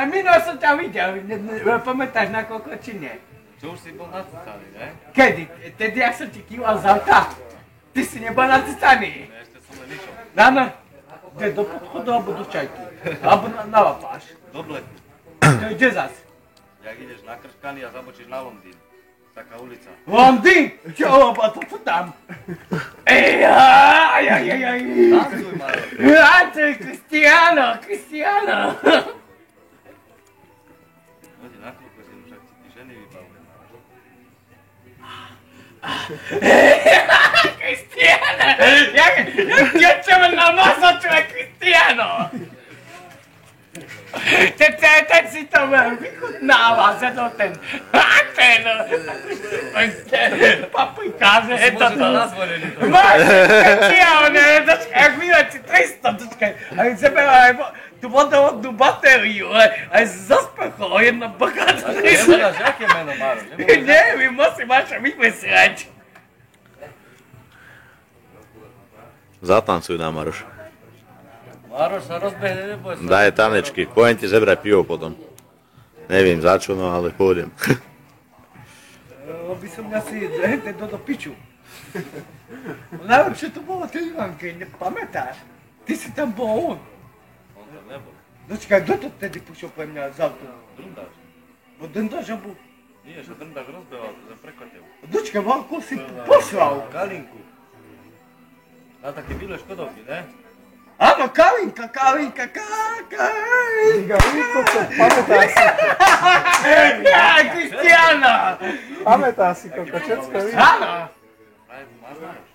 Minul som ťa videl, pamätáš na Kokočine? Čo už si bol nacúcaný, ne? Kedy? Tedy, jak som ti kýval z auta? Ty si nebol nacúcaný? Ne, ešte som len išiel. Áno. Kde, do podchodu alebo do čajky? Alebo na Lapáš? Do Bleku. Kde zas? Jak ideš na Krškany a zabočíš na Londýn. Taká ulica. Londýn? Čo, a to tam? Aj. Tancuj, Maro. Cristiano. Poď na chvíľku, si však si ty ženy vybavujem. Cristiano! Jak dievča masa, čo je Cristiano! Ten si to vychutnáva, ten paprikáře, je to to. Máš, Cristiano, jak vyjde si 300, dočkaj, a sebera tú vodovodnú batériu, aj so sprchou, jedna bokáta. Nebudáš, aké meno, Maro? Neviem, musím Maša vymyslieť. Zatancuj nám, Maroš. Maroš sa rozbehne, neboj sa. Daj tanečky, pojem ti zebrať pivo potom. Neviem za čo, no ale pôjdem. By som asi do piču. Najlepšie to bolo tej Ivanke, nepamätáš? Ty si tam bol on. On tam nebol. Dočkaj, kto to tedy pušol pre mňa z auto? Drndáš. Bo Drndáš alebo... Nie, že Drndáš rozbeval, to za prekotev. Dočkaj, Valko si poslal. Kalinku. Na také bílé škodovky, ne? Áno, Kalinka. Pamätá si. Cristiano! Pamätá si, Koko, všetko víš. Áno. Máš Maroš?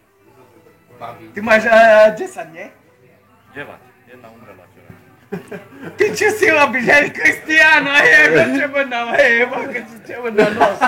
Ty máš 10, nie? 9. Jedna umrela včera. Ty čo si robíš, hej, Cristiano, hej, na čemu nám, hej, Valko, čo čemu na nos.